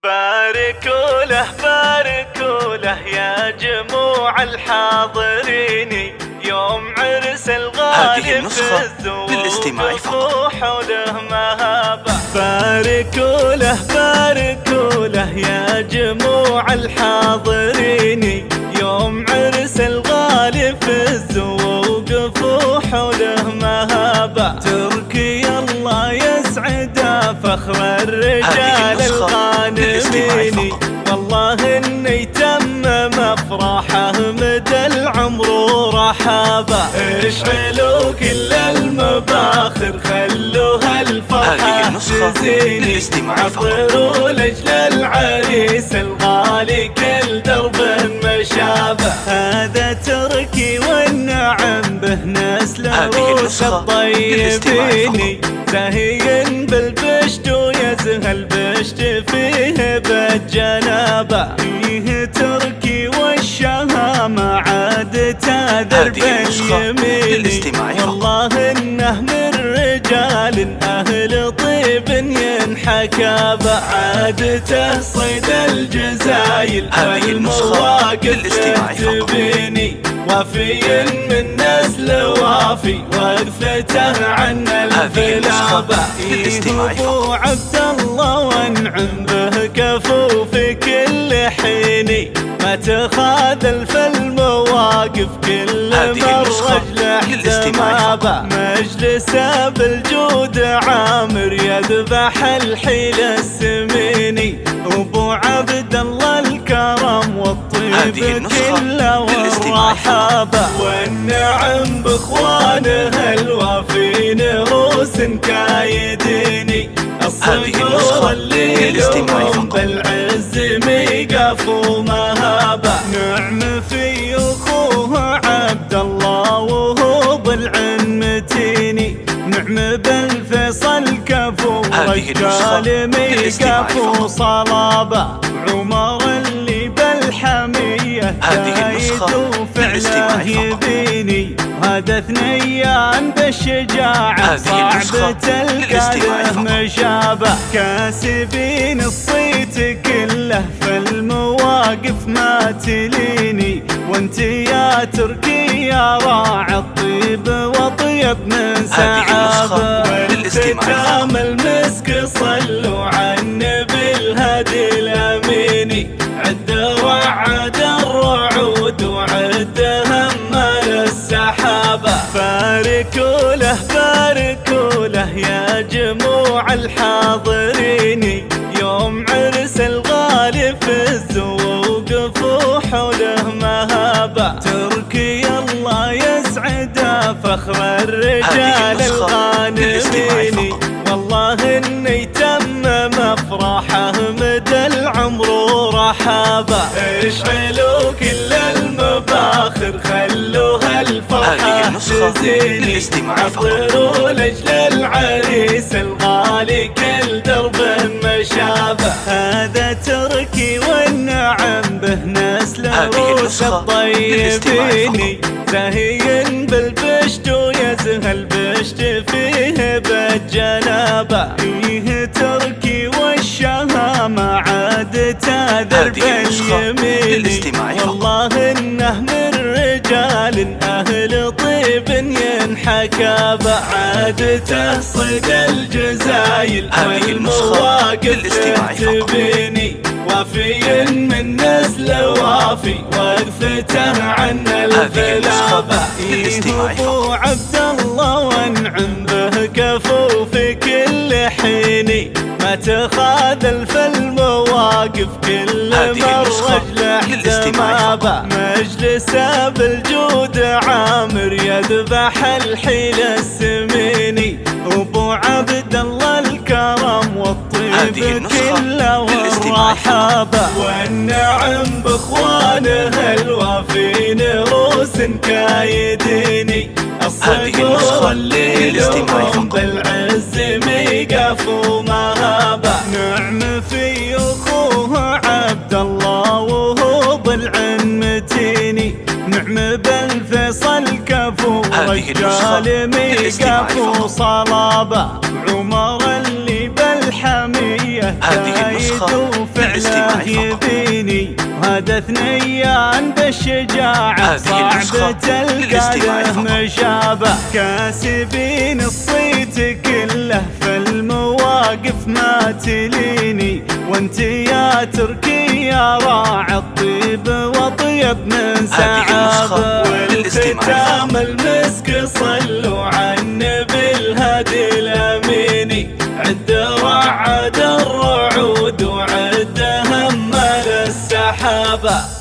باركوا له باركوا له يا جموع الحاضرين يوم عرس الغالي في الزوق وحوله مهابة. باركوا له يا جموع الحاضرين يوم عرس الغالي في الزوق وحوله مهابة. تركي الله يسعده فخر الرجال الغانمين، والله انه يتمم افراحه مدى العمر ورحابه. اشعلوا كل المباخر خلوها الفرحه تزيني، عطروا لاجل العريس الغالي كل درب مشابه. هذا تركي والنعم به نسل روس الطيبين، زاهين بالبشت ويزهى البشت فيه بالجنابه. فيه تركي والشهامة عاد تاذر باليمين، والله انه من رجال اهل طيب ينحكى به. عادته صيد الجزايل والمواقف تبيني، وفي من نسل وافي وقفته عن الفلابة. ابو عبد الله وانعم به كفو في كل حين، ما تخاذل في المواقف كل مرة لاحتمابه. مجلسه بالجود عامر يذبح الحيل السميني، ابو عبد الله الكرم والطيب كله والرحابه. والنعم باخوانه الوافين روس كايديني، الصقور اللي لهم بالعز ميقف ومهابه. نعم في اخوه عبد الله وهو ضلع متيني، نعم بالفيصل كفو رجال ميقف وصلابه. عمر اللي بالحميه كايد وفعله يبيني، هذا اثنيان بالشجاعة صعب تلقى مشابه. كاسبين الصيت كله في المواقف ما تليني، وانت يا تركي يا راعي الطيب وطيب من سعابه. والختام المسك صلوا على النبي الهادي الاميني، عد وعد الرعود وعد همال السحابة. باركوا له يا جموع الحاضرين يوم عرس الغالي في الزوق وحوله مهابة. تركي الله يسعده فخر الرجال الغانمين، والله انه يتمم افراحه مدى العمر ورحابه. اشعلوا كل المباخر خلوها الفرحه تزيني، عطروا لاجل العريس الغالي كل درب مشابه. هذا تركي والنعم به نسل روس الطيبين، زاهين بالبشت ويزهى البشت فيه بالجنابه. فيه تركي والشهامة عاد تاذر باليمين، والله انه من رجال اهل طيب ينحكى به. عادته صيد الجزايل والمواقف تبيني، وفي من نسل وافي وقفته عن الفلابة. ابو عبد الله وانعم به كفو في كل حين، ما تخاذل في المواقف كل مرة لاحتمابه. مجلسه بالجود عامر يذبح الحيل السميني، ابو عبد الله الكرم والطيب كله والرحابه. والنعم باخوانه الوافين روس كايديني، الصقور اللي لهم بالعز ميقف ومهابه. نعم في اخوه عبد الله وهو ضلع متيني، نعم بالفيصل كفو رجال ميقف وصلابه. عمر اللي بالحميه كايد وفعله ثنيان بالشجاعة صعب تلقى له مشابه. كاسبين الصيت كله في المواقف ما تليني، وانت يا تركي يا راعي الطيب واطيب من سحابه. والختام المسك صلوا على النبي الهادي الاميني، عد رعد الرعود وعد همل السحابه.